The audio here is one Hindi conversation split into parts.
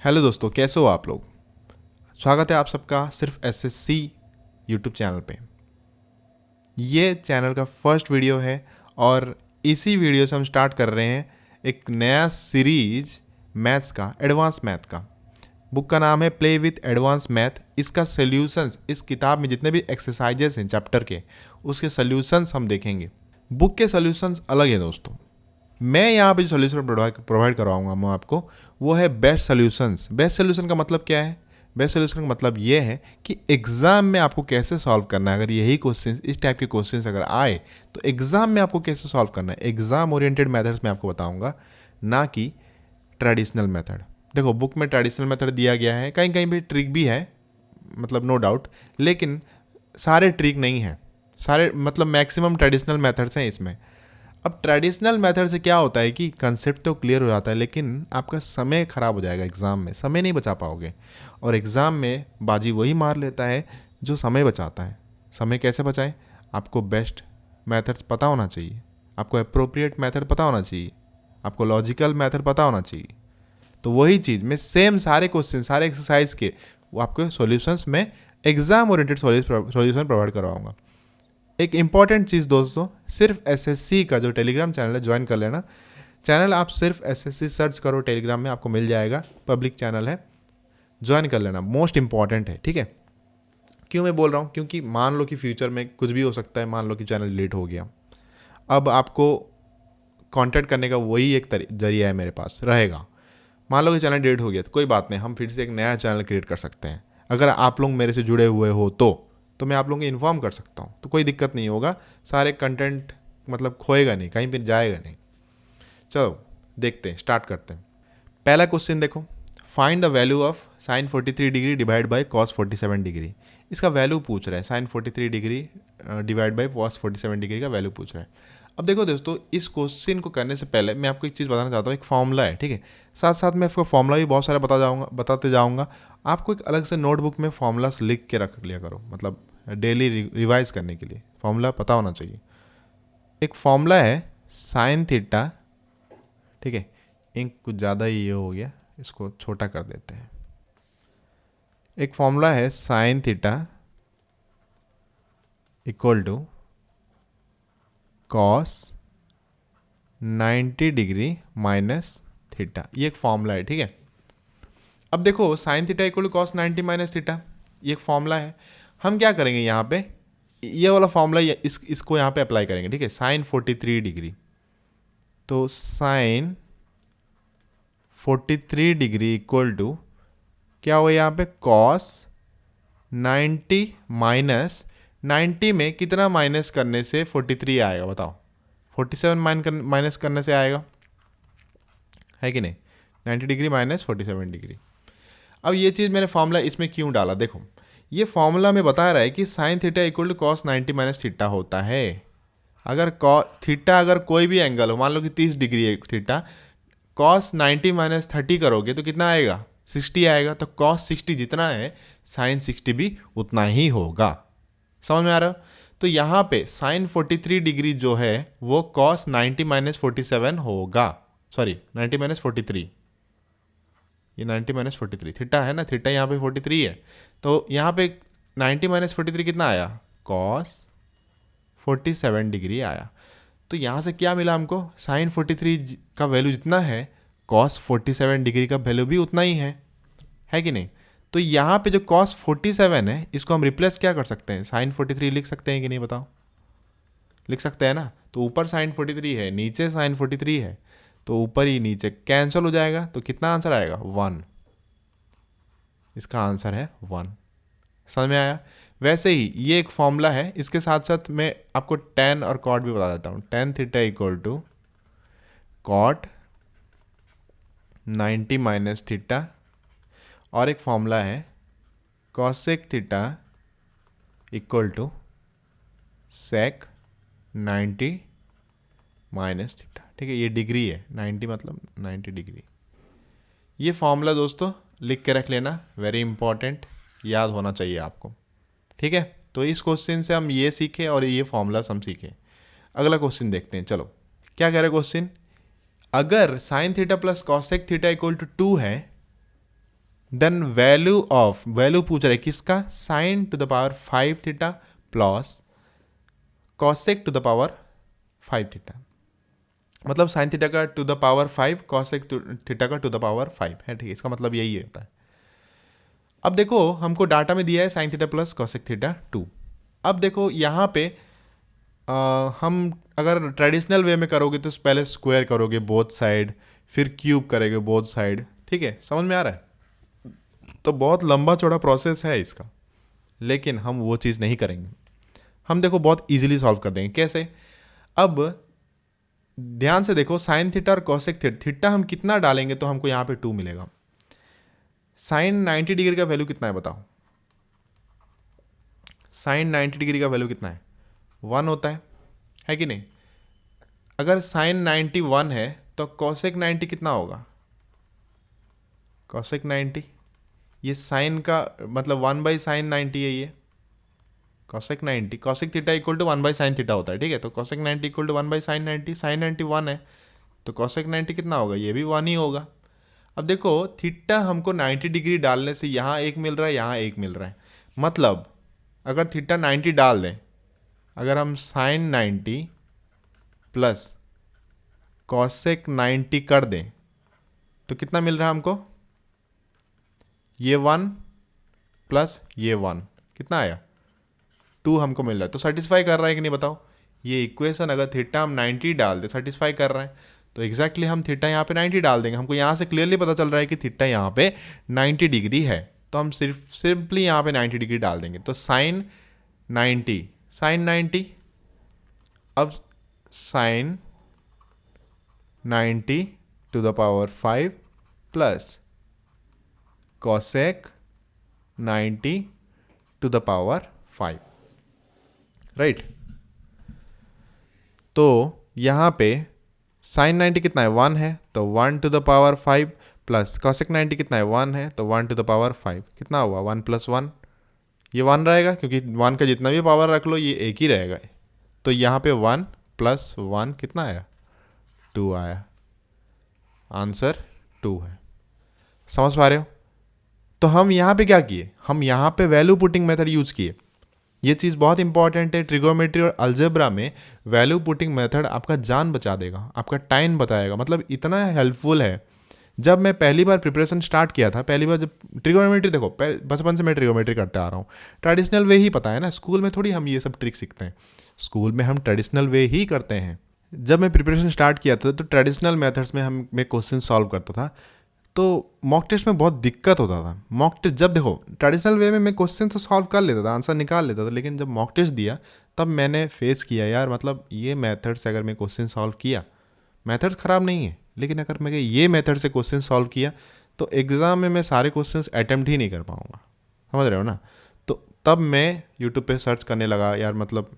हेलो दोस्तों, कैसे हो आप लोग। स्वागत है आप सबका सिर्फ एसएससी यूट्यूब चैनल पे। ये चैनल का फर्स्ट वीडियो है और इसी वीडियो से हम स्टार्ट कर रहे हैं एक नया सीरीज मैथ्स का, एडवांस मैथ का। बुक का नाम है प्ले विथ एडवांस मैथ। इसका सोल्यूशंस, इस किताब में जितने भी एक्सरसाइजेस हैं चैप्टर के, उसके सोल्यूशंस हम देखेंगे। बुक के सोल्यूशंस अलग है दोस्तों। मैं यहाँ पे जो सोल्यूशन प्रोवाइड करवाऊंगा मैं आपको, वो है बेस्ट सोल्यूशंस। बेस्ट सोल्यूशन का मतलब क्या है? बेस्ट सोल्यूशन का मतलब ये है कि एग्जाम में आपको कैसे सॉल्व करना है। अगर यही क्वेश्चन, इस टाइप के क्वेश्चन अगर आए तो एग्जाम में आपको कैसे सॉल्व करना है। एग्जाम ओरिएंटेड मेथड्स में आपको बताऊंगा, ना कि ट्रेडिशनल मेथड। देखो, बुक में ट्रेडिशनल मेथड दिया गया है, कहीं कहीं भी ट्रिक भी है, मतलब नो डाउट, लेकिन सारे ट्रिक नहीं है। सारे मतलब मैक्सिमम ट्रेडिशनल मेथड्स हैं इसमें। अब ट्रेडिशनल मेथड से क्या होता है कि कंसेप्ट तो क्लियर हो जाता है, लेकिन आपका समय खराब हो जाएगा। एग्ज़ाम में समय नहीं बचा पाओगे, और एग्ज़ाम में बाजी वही मार लेता है जो समय बचाता है। समय कैसे बचाएं? आपको बेस्ट मेथड्स पता होना चाहिए, आपको अप्रोप्रिएट मेथड पता होना चाहिए, आपको लॉजिकल मेथड पता होना चाहिए। तो वही चीज़ मैं सेम सारे क्वेश्चन, सारे एक्सरसाइज के वो आपको सॉल्यूशंस में एग्जाम ओरिएंटेड सॉल्यूशन प्रोवाइड करवाऊंगा। एक इंपॉर्टेंट चीज़ दोस्तों, सिर्फ एसएससी का जो टेलीग्राम चैनल है ज्वाइन कर लेना। चैनल आप सिर्फ एसएससी सर्च करो टेलीग्राम में, आपको मिल जाएगा। पब्लिक चैनल है, ज्वाइन कर लेना, मोस्ट इंपॉर्टेंट है, ठीक है। क्यों मैं बोल रहा हूँ? क्योंकि मान लो कि फ्यूचर में कुछ भी हो सकता है। मान लो कि चैनल डिलीट हो गया, अब आपको कांटेक्ट करने का वही एक जरिया है मेरे पास रहेगा। मान लो कि चैनल डिलीट हो गया तो कोई बात नहीं, हम फिर से एक नया चैनल क्रिएट कर सकते हैं। अगर आप लोग मेरे से जुड़े हुए हो तो मैं आप लोगों को इन्फॉर्म कर सकता हूँ, तो कोई दिक्कत नहीं होगा। सारे कंटेंट मतलब खोएगा नहीं, कहीं पर जाएगा नहीं। चलो देखते हैं, स्टार्ट करते हैं। पहला क्वेश्चन देखो, find the value of sine 43 degree divide by cos 47 degree. इसका वैल्यू पूछ रहा है, sine 43 degree divide by cos 47 degree का वैल्यू पूछ रहा है। अब देखो दोस्तों, इस क्वेश्चन को करने से पहले मैं आपको एक चीज़ बताना चाहता हूँ। एक फॉर्मूला है, ठीक है। साथ साथ मैं आपको फॉर्मूला भी बहुत सारा बताते जाऊँगा। आपको एक अलग से नोटबुक में फॉर्मूलास लिख के रख लिया करो, मतलब डेली रिवाइज करने के लिए फॉर्मूला पता होना चाहिए। एक फॉर्मूला है साइन थीटा, ठीक है। इंक कुछ ज़्यादा ही ये हो गया, इसको छोटा कर देते हैं। एक फॉर्मूला है sine theta equal to cos 90 degree minus theta. ये एक फॉर्मूला है, ठीक है। अब देखो, sine theta equal to cos 90 minus theta, ये एक फॉर्मूला है। हम क्या करेंगे यहाँ पे, ये वाला फॉर्मूला इसको यहाँ पे अप्लाई करेंगे, ठीक है। साइन 43 डिग्री, तो साइन 43 डिग्री इक्वल टू क्या हुआ यहाँ पे, कॉस 90 माइनस 90 में कितना माइनस करने से 43 आएगा बताओ। 47 माइनस करने से आएगा, है कि नहीं। 90 डिग्री माइनस 47 डिग्री। अब ये चीज़ मैंने फॉर्मूला इसमें क्यों डाला, देखो ये फॉर्मूला में बता रहा है कि sine theta equal to cos 90 minus theta होता है। अगर थीटा अगर कोई भी एंगल हो, मान लो कि 30 डिग्री है थीटा, कॉस 90 माइनस 30 करोगे तो कितना आएगा, 60 आएगा। तो कॉस 60 जितना है, साइन 60 भी उतना ही होगा। समझ में आ रहा है? तो यहाँ पे साइन 43 डिग्री जो है वो कॉस 90 माइनस 47 होगा। सॉरी, 90 माइनस 43, ये 90 माइनस 43 थीटा है ना, थीटा यहाँ पे 43 है। तो यहाँ पे 90 माइनस 43 कितना आया, कॉस 47 डिग्री आया। तो यहाँ से क्या मिला हमको, साइन 43 का वैल्यू जितना है, कॉस 47 डिग्री का वैल्यू भी उतना ही है कि नहीं। तो यहाँ पे जो कॉस 47 है, इसको हम रिप्लेस क्या कर सकते हैं, साइन 43 लिख सकते हैं कि नहीं बताओ। लिख सकते हैं ना। तो ऊपर साइन 43 है, नीचे साइन 43 है, तो ऊपर ही नीचे कैंसिल हो जाएगा। तो कितना आंसर आएगा, 1। इसका आंसर है 1। समझ में आया? वैसे ही ये एक फॉर्मूला है, इसके साथ साथ मैं आपको टेन और कॉट भी बता देता हूँ। Tan theta equal to cot 90 minus theta, और एक फॉर्मूला है cosec theta equal to sec 90 minus theta, ठीक है। ये डिग्री है, 90 मतलब 90 डिग्री। ये फॉर्मूला दोस्तों लिख के रख लेना, वेरी इंपॉर्टेंट, याद होना चाहिए आपको, ठीक है। तो इस क्वेश्चन से हम ये सीखे और ये फॉर्मूला हम सीखे। अगला क्वेश्चन देखते हैं, चलो क्या कह रहा है क्वेश्चन। अगर sine theta plus cosec theta equal to 2 है, देन वैल्यू पूछ रहा है किसका, sine to the power 5 theta plus cosec to the power 5 theta, मतलब साइन थीटा का to the power 5 cosec theta का टू द पावर 5 है, ठीक है, इसका मतलब यही होता है। अब देखो हमको डाटा में दिया है sine theta plus cosec theta 2। अब देखो यहाँ पे हम अगर ट्रेडिशनल वे में करोगे तो पहले स्क्वायर करोगे बोथ साइड, फिर क्यूब करेंगे बोथ साइड, ठीक है, समझ में आ रहा है। तो बहुत लंबा चौड़ा प्रोसेस है इसका, लेकिन हम वो चीज़ नहीं करेंगे। हम देखो बहुत इजीली सॉल्व कर देंगे। कैसे? अब ध्यान से देखो, साइन थीटा और कॉसेक थीटा हम कितना डालेंगे तो हमको यहाँ पे 2 मिलेगा। साइन 90 डिग्री का वैल्यू कितना है बताओ? साइन 90 डिग्री का वैल्यू कितना है? 1 होता है कि नहीं? अगर साइन 91 है तो कॉसेक 90 कितना होगा? कॉसेक 90, ये साइन का मतलब 1 बाई साइन 90 है ये। Cosec 90, cosec theta equal to 1 by sine theta होता है, ठीक है। तो cosec 90 equal to 1 by sine 90, sine 90 1 है तो कॉसेक 90 कितना होगा? ये भी 1 ही होगा। अब देखो थीटा हमको 90 डिग्री डालने से यहाँ एक मिल रहा है, यहाँ एक मिल रहा है, मतलब अगर थीटा 90 डाल दें, अगर हम साइन 90 प्लस कॉसेक 90 कर दें तो कितना मिल रहा है हमको? ये 1 प्लस ये 1 कितना आया? 2 हमको मिल रहा है। तो सेटिस्फाई कर रहा है कि नहीं बताओ? ये इक्वेशन अगर थीटा हम 90 डाल दें सेटिस्फाई कर रहा है, तो एग्जैक्टली हम थीटा यहाँ पे 90 डाल देंगे। हमको यहाँ से क्लियरली पता चल रहा है कि थीटा यहाँ पे 90 डिग्री है, तो हम सिंपली यहाँ पे 90 डिग्री डाल देंगे। तो साइन 90, अब sine 90 to the power 5 plus cosec 90 to the power 5, right. तो यहाँ पे साइन 90 कितना है? 1 है, तो 1 to the power 5 plus cosec 90 कितना है? 1 है, तो 1 टू द पावर 5 कितना हुआ? 1 प्लस 1, ये 1 रहेगा क्योंकि 1 का जितना भी पावर रख लो ये एक ही रहेगा। तो यहाँ पे 1 प्लस 1 कितना आया? 2 आया। आंसर 2 है। समझ पा रहे हो? तो हम यहाँ पे क्या किए? हम यहाँ पे वैल्यू पुटिंग मेथड यूज़ किए। ये चीज़ बहुत इंपॉर्टेंट है। ट्रिगोमेट्री और अलजेब्रा में वैल्यू पुटिंग मेथड आपका जान बचा देगा, आपका टाइम बताएगा, मतलब इतना हेल्पफुल है। जब मैं पहली बार प्रिपरेशन स्टार्ट किया था, पहली बार जब ट्रिगोमेट्री, देखो बचपन से मैं ट्रिगोमेट्री करते आ रहा हूँ, ट्रेडिशनल वे ही पता है ना, स्कूल में थोड़ी हम ये सब ट्रिक सीखते हैं, स्कूल में हम ट्रेडिशनल वे ही करते हैं। जब मैं प्रिपरेशन स्टार्ट किया था तो ट्रेडिशनल मेथड्स में मैं क्वेश्चन सॉल्व करता था, तो मॉक टेस्ट में बहुत दिक्कत होता था। मॉक टेस्ट जब देखो ट्रेडिशनल वे में मैं क्वेश्चन तो सॉल्व कर लेता था, आंसर निकाल लेता था, लेकिन जब मॉक टेस्ट दिया तब मैंने फेस किया यार, मतलब ये मेथड से अगर मैं क्वेश्चन सॉल्व किया, मेथड्स ख़राब नहीं है, लेकिन अगर मैं ये मेथड से क्वेश्चन सॉल्व किया तो एग्ज़ाम में मैं सारे क्वेश्चंस अटैम्प्ट ही नहीं कर पाऊँगा। समझ रहे हो ना? तो तब मैं यूट्यूब पे सर्च करने लगा यार, मतलब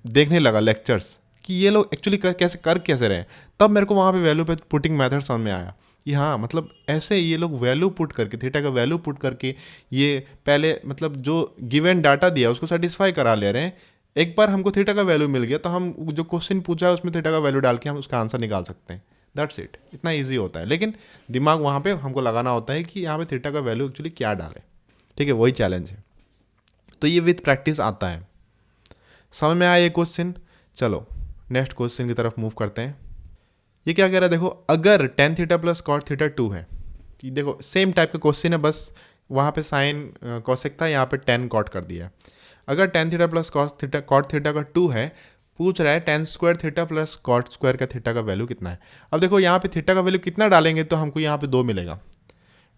देखने लगा लेक्चर्स कि ये लोग एक्चुअली कैसे रहे। तब मेरे को वहाँ पे वैल्यू पे पुटिंग मेथड समझ में आया कि हाँ, मतलब ऐसे ये लोग वैल्यू पुट करके, थीटा का वैल्यू पुट करके ये पहले मतलब जो गिवन डाटा दिया उसको सेटिस्फाई करा ले रहे हैं। एक बार हमको थीटा का वैल्यू मिल गया तो हम जो क्वेश्चन पूछा है उसमें थीटा का वैल्यू डाल के हम उसका आंसर निकाल सकते हैं। दैट्स इट, इतना ईजी होता है। लेकिन दिमाग वहाँ पे हमको लगाना होता है कि यहाँ पे थीटा का वैल्यू एक्चुअली क्या डाले, ठीक है, वही चैलेंज है। तो ये विथ प्रैक्टिस आता है। समझ में आया ये क्वेश्चन? चलो नेक्स्ट क्वेश्चन की तरफ मूव करते हैं। ये क्या कह रहा है देखो, अगर tan theta plus cot theta 2 है, कि देखो सेम टाइप का क्वेश्चन है, बस वहाँ पे साइन कॉसेक था, यहाँ पे 10 कॉट कर दिया है। अगर tan theta plus cot theta का 2 है, पूछ रहा है tan square theta plus cot square का थीटा का वैल्यू कितना है। अब देखो यहाँ पे थीटा का वैल्यू कितना डालेंगे तो हमको यहाँ पे 2 मिलेगा।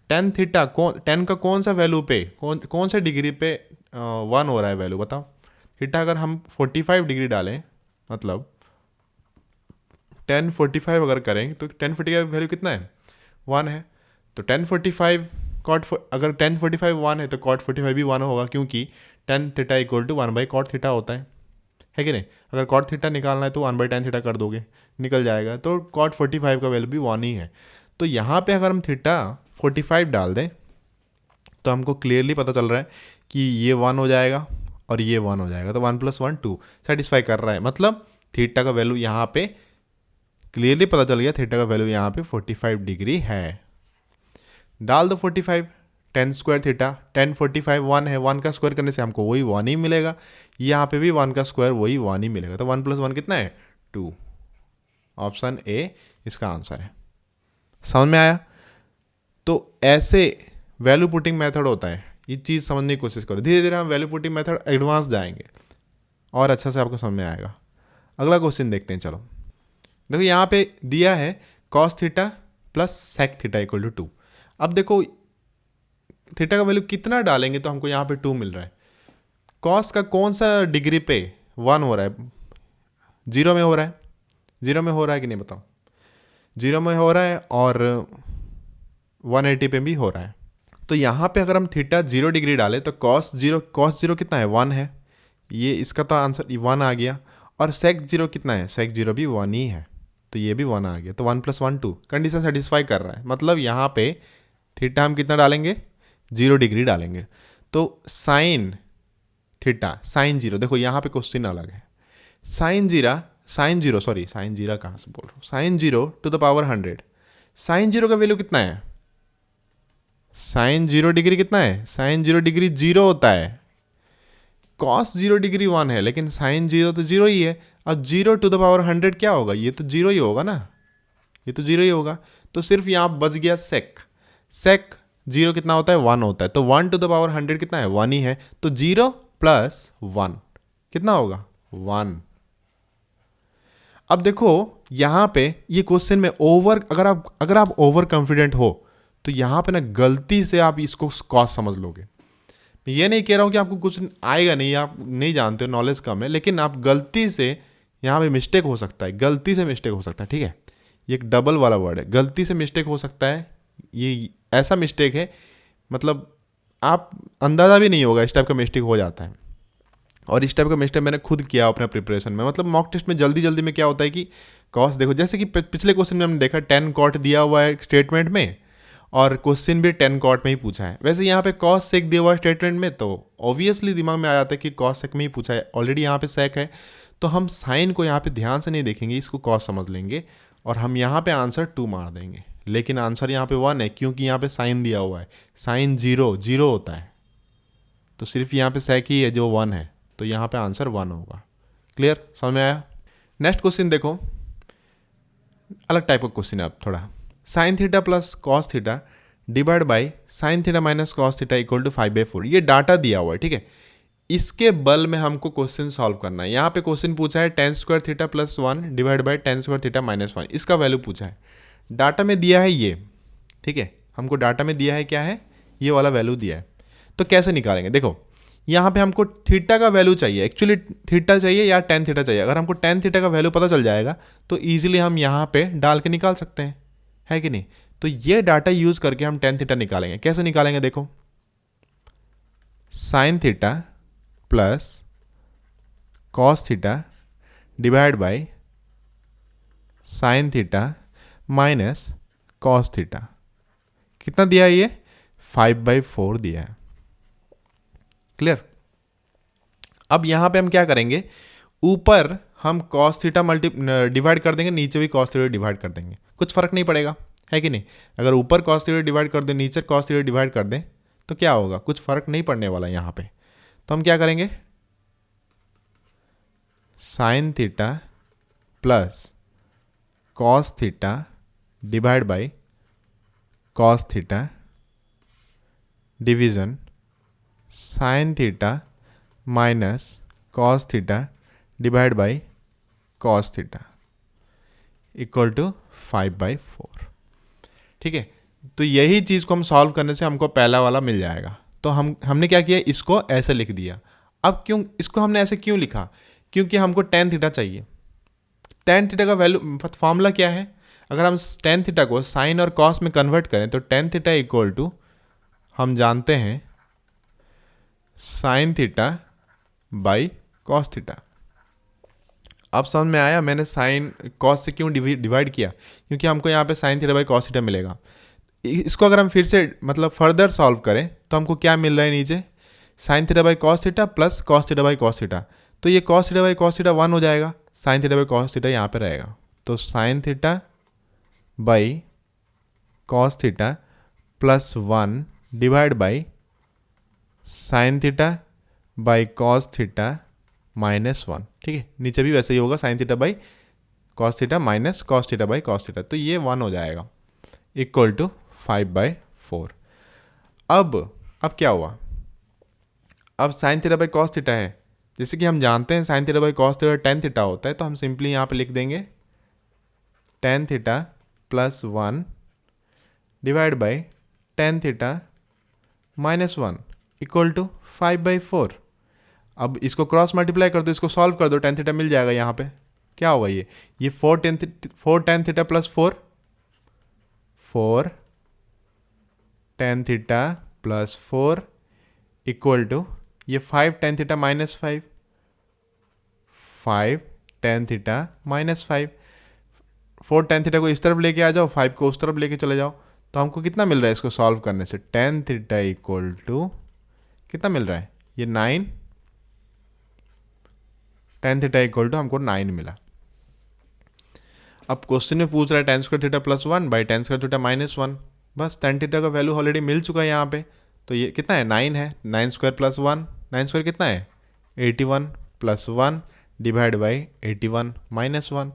टेन थीटा टेन का कौन सा वैल्यू पे कौन से डिग्री पे 1 हो रहा है वैल्यू बताओ? थीटा अगर हम 45 डिग्री डालें, मतलब 1045 अगर करें तो 1045 वैल्यू कितना है? 1 है। तो 1045 कॉट, अगर 1045 1 है तो कॉट 45 भी 1 होगा, क्योंकि tan theta equal to 1 by cot theta होता है कि नहीं? अगर कॉट थीटा निकालना है तो 1 बाई टेन थीटा कर दोगे, निकल जाएगा। तो कॉट 45 का वैल्यू भी 1 ही है। तो यहाँ पे अगर हम थीटा 45 डाल दें तो हमको क्लियरली पता चल रहा है कि ये 1 हो जाएगा और ये 1 हो जाएगा, तो 1 + 1 2 सेटिस्फाई कर रहा है। मतलब थीटा का वैल्यू यहाँ पे क्लियरली पता चल गया, थीटा का वैल्यू यहाँ पे 45 डिग्री है। डाल दो 45, 10 स्क्वायर थीटा 1045 1 है, 1 का स्क्वायर करने से हमको वही 1 ही मिलेगा, यहाँ पे भी 1 का स्क्वायर वही 1 ही मिलेगा, तो 1 + 1 कितना है 2। ऑप्शन ए इसका आंसर है। समझ में आया? तो ऐसे वैल्यू पुटिंग मेथड होता है, ये चीज़ समझने की कोशिश करो। धीरे धीरे हम वैल्यू पुटिंग मेथड एडवांस जाएंगे और अच्छा से आपको समझ में आएगा। अगला क्वेश्चन देखते हैं। चलो देखो यहाँ पे दिया है cos theta plus sec theta equal to 2। अब देखो थीटा का वैल्यू कितना डालेंगे तो हमको यहाँ पे 2 मिल रहा है। कॉस का कौन सा डिग्री पे 1 हो रहा है? 0 में हो रहा है। 0 में हो रहा है कि नहीं बताओ? 0 में हो रहा है और 180 पे भी हो रहा है। तो यहाँ पे अगर हम थीटा 0 डिग्री डालें तो कॉस जीरो कितना है 1 है, ये इसका तो आंसर 1 आ गया। और सेक 0 कितना है? सेक 0 भी 1 ही है, तो ये भी 1 आ गया। तो 1 + 1 2 कंडीशन सेटिस्फाई कर रहा है। मतलब यहाँ पे थीटा हम कितना डालेंगे? 0 डिग्री डालेंगे। तो साइन थीटा साइन 0, देखो यहाँ पे क्वेश्चन अलग है। साइन जीरो कहाँ से बोल रहा हूँ, sine 0 to the power 100। Sine 0 का वैल्यू कितना है? साइन 0 डिग्री कितना है? साइन 0 डिग्री 0 होता है। कॉस 0 डिग्री 1 है, लेकिन साइन 0 तो 0 ही है। अब 0 टू द पावर 100 क्या होगा? ये तो 0 ही होगा ना, ये तो 0 ही होगा। तो सिर्फ यहाँ बच गया सेक। सेक 0 कितना होता है? 1 होता है। तो 1 टू द पावर 100 कितना है? 1 ही है। तो 0 + 1 कितना होगा? 1। अब देखो यहाँ पे ये क्वेश्चन में अगर आप ओवर कॉन्फिडेंट हो तो यहाँ पे ना गलती से आप इसको कॉस समझ लोगे। मैं ये नहीं कह रहा हूँ कि आपको कुछ आएगा नहीं, आप नहीं जानते हो, नॉलेज कम है, लेकिन आप गलती से यहाँ पे मिस्टेक हो सकता है, गलती से मिस्टेक हो सकता है। ठीक है, ये एक डबल वाला वर्ड है, गलती से मिस्टेक हो सकता है। ये ऐसा मिस्टेक है मतलब आप अंदाज़ा भी नहीं होगा, इस टाइप का मिस्टेक हो जाता है। और इस टाइप का मिस्टेक मैंने खुद किया अपने प्रिपरेशन में। मतलब मॉक टेस्ट में जल्दी में क्या होता है कि कॉस देखो, जैसे कि पिछले क्वेश्चन में हमने देखा 10 कॉट दिया हुआ है स्टेटमेंट में और क्वेश्चन भी 10 कॉट में ही पूछा है। वैसे यहाँ पे कॉस सेक दिया हुआ है स्टेटमेंट में, तो ऑब्वियसली दिमाग में आ जाता है कि कॉस सेक में ही पूछा है। ऑलरेडी यहाँ पे सेक है, तो हम साइन को यहाँ पे ध्यान से नहीं देखेंगे, इसको कॉस समझ लेंगे और हम यहाँ पे आंसर 2 मार देंगे। लेकिन आंसर यहाँ पे 1 है, क्योंकि यहाँ पे साइन दिया हुआ है। साइन 0 होता है, तो सिर्फ यहाँ पे सेक ही है जो 1 है, तो यहाँ पे आंसर 1 होगा। क्लियर? समझ में आया? नेक्स्ट क्वेश्चन देखो, अलग टाइप का क्वेश्चन है अब थोड़ा। Sine theta plus cos theta divide by sine theta minus cos theta equal to 5/4। ये डाटा दिया हुआ है, ठीक है। इसके बल में हमको क्वेश्चन सॉल्व करना है। यहाँ पे क्वेश्चन पूछा है tan square theta plus 1 divide by tan square theta minus 1, इसका वैल्यू पूछा है। डाटा में दिया है ये, ठीक है, हमको डाटा में दिया है क्या है? ये वाला वैल्यू दिया है। तो कैसे निकालेंगे? देखो यहाँ पे हमको थीटा का वैल्यू चाहिए, एक्चुअली थीटा चाहिए या tan थीटा चाहिए। अगर हमको tan थीटा का वैल्यू पता चल जाएगा तो ईजिली हम यहाँ पे डाल के निकाल सकते हैं, है कि नहीं? तो ये डाटा यूज करके हम tan थीटा निकालेंगे। कैसे निकालेंगे? देखो sine theta plus cos theta divide by sine theta minus cos theta, कितना दिया है? ये 5/4 दिया है। क्लियर? अब यहां पे हम क्या करेंगे, ऊपर हम कॉस थीटा डिवाइड कर देंगे, नीचे भी कॉस थीटा डिवाइड कर देंगे, कुछ फर्क नहीं पड़ेगा, है कि नहीं? अगर ऊपर कॉस थीटा डिवाइड कर दें, नीचे कॉस थीटा डिवाइड कर दें तो क्या होगा? कुछ फर्क नहीं पड़ने वाला यहाँ पे। तो हम क्या करेंगे, sine theta plus cos theta divide by cos theta division sine theta minus cos theta divide by cos theta equal to 5/4। ठीक है, तो यही चीज़ को हम सॉल्व करने से हमको पहला वाला मिल जाएगा। तो हमने क्या किया, इसको ऐसे लिख दिया। अब क्यों इसको हमने ऐसे क्यों लिखा? क्योंकि हमको tan थीटा चाहिए। tan थीटा का वैल्यू फॉर्मूला क्या है? अगर हम tan थीटा को साइन और कॉस में कन्वर्ट करें तो tan थीटा इक्वल टू हम जानते हैं sine theta by cos theta. अब समझ में आया मैंने साइन कॉस से क्यों डिवाइड किया? क्योंकि हमको यहाँ पे sign theta by cos theta मिलेगा। इसको अगर हम फिर से मतलब फर्दर सॉल्व करें तो हमको क्या मिल रहा है नीचे? Sign theta by cos theta plus cos theta by cos theta. तो ये cos theta by cos theta 1 हो जाएगा, sign theta by cos theta यहाँ पे रहेगा। तो sine theta by cos theta plus 1 divide by sine theta by cos theta minus 1। ठीक है, नीचे भी वैसे ही होगा, sign theta by cos theta minus cos theta by cos theta, तो ये 1 हो जाएगा इक्वल टू 5/4। अब क्या हुआ, अब sine theta by cos theta है, जैसे कि हम जानते हैं sine theta by cos theta tan theta होता है, तो हम सिंपली यहाँ पे लिख देंगे tan theta plus 1 divide by tan theta minus 1 equal to 5/4। अब इसको क्रॉस मल्टीप्लाई कर दो, इसको सॉल्व कर दो, टेन थीटा मिल जाएगा यहाँ पे। क्या होगा ये 4 tan theta plus 4 tan theta plus 4 equal to ये 5 tan theta minus 5 tan theta minus 5। 4 tan theta को इस तरफ लेके आ जाओ, 5 को उस तरफ लेके चले जाओ, तो हमको कितना मिल रहा है इसको सॉल्व करने से, टेन थीटा इक्वल टू कितना मिल रहा है, ये 9, टेन थीटा इक्वल टू हमको 9 मिला। अब क्वेश्चन में पूछ रहा है tan square theta plus 1 by ten square theta minus 1, बस टेन थीटा का वैल्यू ऑलरेडी मिल चुका है यहाँ पे, तो ये कितना है 9 है, 9 स्क्वायर प्लस 1, 9 स्क्वायर कितना है 81 प्लस 1 डिवाइड बाई 81 माइनस 1,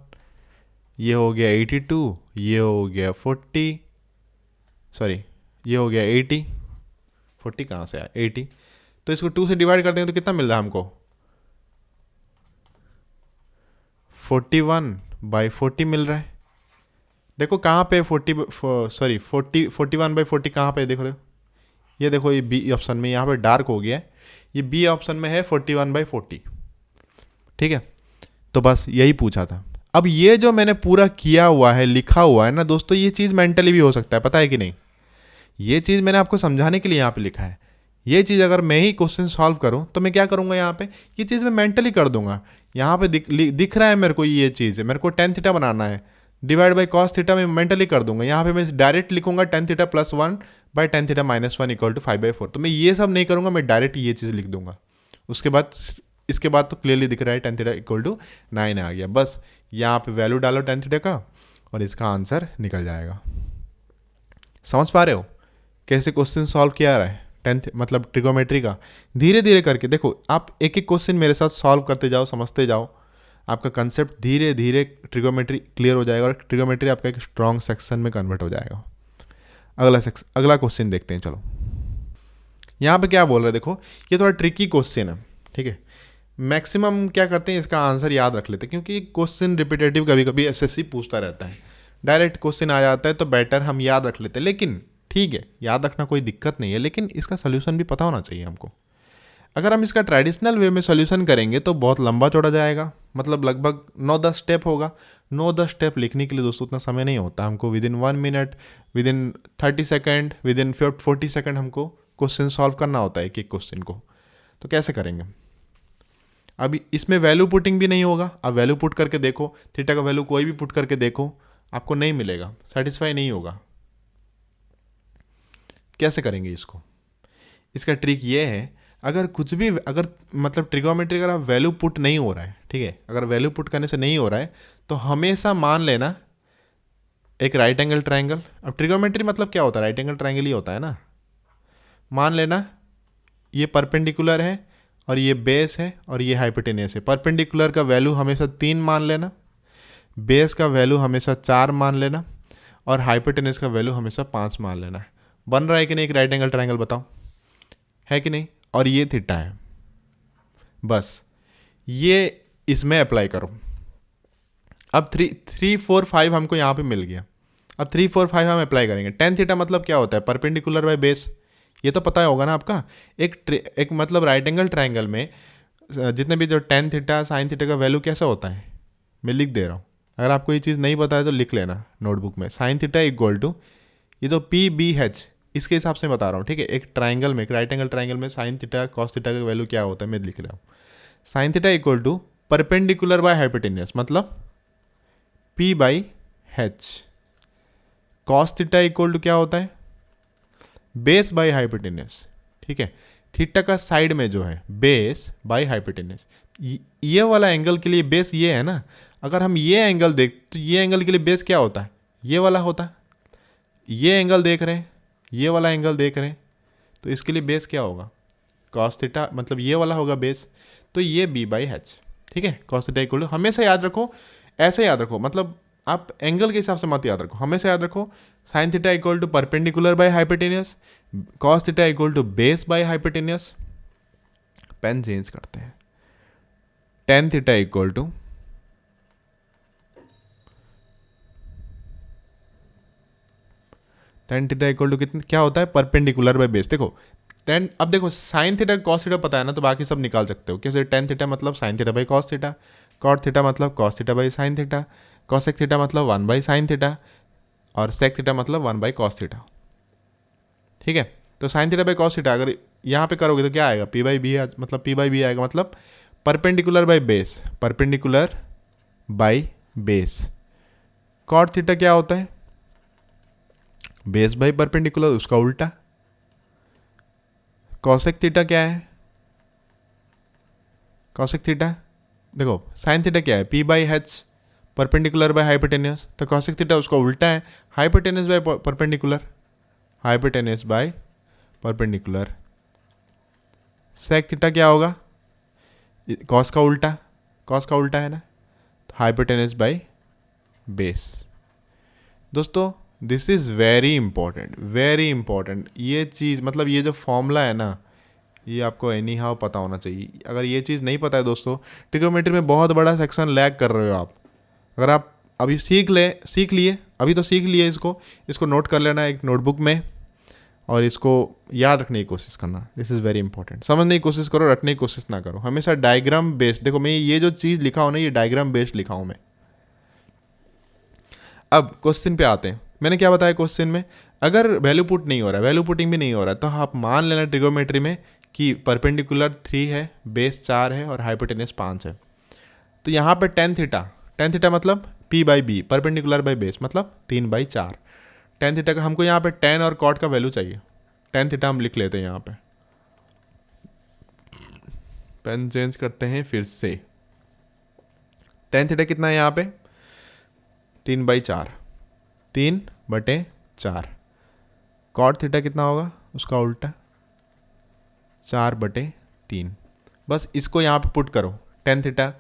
ये हो गया 82, ये हो गया 40, सॉरी ये हो गया 80, 40 कहाँ से आया 80, तो इसको 2 से डिवाइड कर देंगे तो कितना मिल रहा है हमको 41/40 मिल रहा है। देखो कहाँ पे 41/40 कहाँ पे, देखो ये देखो, ये बी ऑप्शन में यहाँ पे डार्क हो गया है, ये बी ऑप्शन में है 41/40। ठीक है, तो बस यही पूछा था। अब ये जो मैंने पूरा किया हुआ है, लिखा हुआ है ना दोस्तों, ये चीज़ मेंटली भी हो सकता है, पता है कि नहीं, ये चीज़ मैंने आपको समझाने के लिए यहाँ पे लिखा है। ये चीज़ अगर मैं ही क्वेश्चन सॉल्व करूँ तो मैं क्या करूँगा, यहाँ पे ये चीज़ मैं मेंटली कर दूंगा। यहाँ पे दिख रहा है मेरे को, ये चीज़ है, मेरे को टेन थीटा बनाना है, डिवाइड बाई कॉस थीटा मैं मेंटली कर दूंगा। यहाँ पे मैं डायरेक्ट लिखूंगा tan theta plus 1 by tan theta minus 1 equal to 5/4। तो मैं ये सब नहीं करूँगा, मैं डायरेक्ट ये चीज़ लिख दूंगा। उसके बाद इसके बाद तो क्लियरली दिख रहा है टेन थीटा इक्वल टू 9 आ गया, बस यहाँ पे वैल्यू डालो टेन थीटा का और इसका आंसर निकल जाएगा। समझ पा रहे हो कैसे क्वेश्चन सॉल्व किया रहा है, टेंथ मतलब ट्रिगोमेट्री का। धीरे धीरे करके देखो, आप एक एक क्वेश्चन मेरे साथ सॉल्व करते जाओ, समझते जाओ, आपका कंसेप्ट धीरे धीरे ट्रिगोमेट्री क्लियर हो जाएगा और ट्रिगोमेट्री आपका एक स्ट्रॉन्ग सेक्शन में कन्वर्ट हो जाएगा। अगला क्वेश्चन देखते हैं। चलो यहाँ पे क्या बोल रहे हैं, देखो ये थोड़ा ट्रिकी क्वेश्चन है। ठीक है, मैक्सिमम क्या करते हैं, इसका आंसर याद रख लेते हैं, क्योंकि क्वेश्चन रिपीटेटिव कभी कभी एसएससी पूछता रहता है। डायरेक्ट क्वेश्चन आ जाता है तो बेटर हम याद रख लेते हैं, लेकिन ठीक है याद रखना कोई दिक्कत नहीं है, लेकिन इसका सोल्यूशन भी पता होना चाहिए हमको। अगर हम इसका ट्रेडिशनल वे में सोल्यूशन करेंगे तो बहुत लंबा चौड़ा जाएगा, मतलब लगभग 9-10 स्टेप होगा। 9-10 स्टेप लिखने के लिए दोस्तों उतना समय नहीं होता हमको। Within 1 minute, within 30 second, within 40 second हमको क्वेश्चन सॉल्व करना होता है एक एक क्वेश्चन को। तो कैसे करेंगे, अभी इसमें वैल्यू पुटिंग भी नहीं होगा। अब वैल्यू पुट करके देखो, थीटा का वैल्यू कोई भी पुट करके देखो, आपको नहीं मिलेगा, सेटिस्फाई नहीं होगा। कैसे करेंगे इसको, इसका ट्रिक ये है, अगर कुछ भी अगर मतलब ट्रिगोमेट्री अगर आप वैल्यू पुट नहीं हो रहा है, ठीक है, अगर वैल्यू पुट करने से नहीं हो रहा है तो हमेशा मान लेना एक राइट एंगल ट्रायंगल। अब ट्रिगोमेट्री मतलब क्या होता है, राइट एंगल ट्रायंगल ही होता है ना। मान लेना ये परपेंडिकुलर है और ये बेस है और ये हाइपोटेन्यूस है। परपेंडिकुलर का वैल्यू हमेशा 3 मान लेना, बेस का वैल्यू हमेशा 4 मान लेना और हाइपोटेन्यूस का वैल्यू हमेशा 5 मान लेना। बन रहा है कि नहीं एक राइट एंगल ट्रायंगल, बताओ है कि नहीं। और ये थीटा है, बस ये इसमें अप्लाई करो। अब 3, 4, 5 हमको यहाँ पे मिल गया। अब 3, 4, 5 हम अप्लाई करेंगे। टेन थीटा मतलब क्या होता है, परपेंडिकुलर बाय बेस, ये तो पता होगा ना आपका। एक मतलब राइट एंगल ट्रायंगल में जितने भी जो टेन थीटा साइन थीटा का वैल्यू कैसा होता है, मैं लिख दे रहा हूँ। अगर आपको ये चीज़ नहीं पता है तो लिख लेना नोटबुक में। साइन थीटा इक्वल टू ये तो PBH, इसके हिसाब से बता रहा हूँ, ठीक है। एक ट्राइंगल में, एक राइट एंगल ट्राइंगल में साइन थीटा कॉस थीटा का वैल्यू क्या होता है मैं लिख रहा हूँ। Sine theta equal to perpendicular by hypotenuse, मतलब P/H। Cos theta equal to क्या होता है, बेस बाय हाइपोटेन्यूस, ठीक है। थीटा का साइड में जो है बेस बाय हाइपोटेन्यूस, ये वाला एंगल के लिए बेस ये है ना। अगर हम ये एंगल देख तो ये एंगल के लिए बेस क्या होता है, ये वाला होता है। ये एंगल देख रहे हैं, ये वाला एंगल देख रहे हैं, तो इसके लिए बेस क्या होगा, कॉस थीटा, मतलब ये वाला होगा बेस, तो ये बी बाई एच। ठीक है, कॉस थीटा इक्वल टू, हमेशा याद रखो, ऐसे याद रखो, मतलब आप एंगल के हिसाब से मत याद रखो, हमेशा याद रखो sine theta equal to perpendicular by hypotenuse, cos theta equal to base by hypotenuse. Pen change करते हैं, tan theta equal to tan theta equal to कितना, क्या होता है, परपेंडिकुलर बाय बेस। देखो टेन, अब देखो साइन थीटा कॉस थीटा पता है ना, तो बाकी सब निकाल सकते हो कैसे। टेन थीटा मतलब sine theta by cos theta, cot theta मतलब cos theta by sine theta, cosec theta मतलब वन बाई साइन थीटा, और सेक थीटा मतलब वन बाई कॉस थीटा। ठीक है, तो sine theta by cos theta अगर यहाँ पे करोगे तो क्या आएगा, पी बाई बी, मतलब पी बाई बी आएगा, मतलब perpendicular by base, perpendicular by base. Cot theta क्या होता है, बेस बाई परपेंडिकुलर, उसका उल्टा। कॉसेक थीटा क्या है, कॉसेक थीटा, देखो साइन थीटा क्या है, P by H, perpendicular by hypotenuse, तो कॉसेक थीटा उसका उल्टा है, hypotenuse by perpendicular, hypotenuse by perpendicular. Sec theta क्या होगा, कॉस का उल्टा, कॉस का उल्टा है ना, तो हाइपोटेनियस बाय बेस। दोस्तों this is very important, very important, ये चीज़, मतलब ये जो फॉर्मूला है ना, ये आपको एनी हाउ पता होना चाहिए। अगर ये चीज़ नहीं पता है दोस्तों, ट्रिग्नोमेट्री में बहुत बड़ा सेक्शन लैग कर रहे हो आप। अगर आप अभी सीख लिए, अभी तो सीख लिए, इसको नोट कर लेना एक नोटबुक में, और इसको याद रखने की कोशिश करना। दिस इज़ वेरी इंपॉर्टेंट, समझने की कोशिश करो, रटने की कोशिश ना करो, हमेशा डायग्राम बेस्ड। देखो मैं ये जो चीज़ लिखा हूँ ना, ये डायग्राम बेस्ड लिखा हूँ मैं। अब क्वेश्चन पे आते हैं, मैंने क्या बताया क्वेश्चन में, अगर वैल्यू पुट नहीं हो रहा है, वैल्यू पुटिंग भी नहीं हो रहा है, तो आप मान लेना ट्रिग्नोमेट्री में कि परपेंडिकुलर 3 है, बेस 4 है, और हाइपोटेनस 5 है। तो यहाँ पे टेन थीटा मतलब P by B, perpendicular by base मतलब 3/4। टेन थीटा का हमको यहाँ पे टेन और कॉट का वैल्यू चाहिए, टेन थीटा हम लिख लेते हैं यहाँ पे, पेन चेंज करते हैं फिर से। टेन थीटा कितना है यहाँ पे, 3/4, 3/4। कॉट थीटा कितना होगा, उसका उल्टा 4/3। बस इसको यहाँ पे पुट करो, टेन थीटा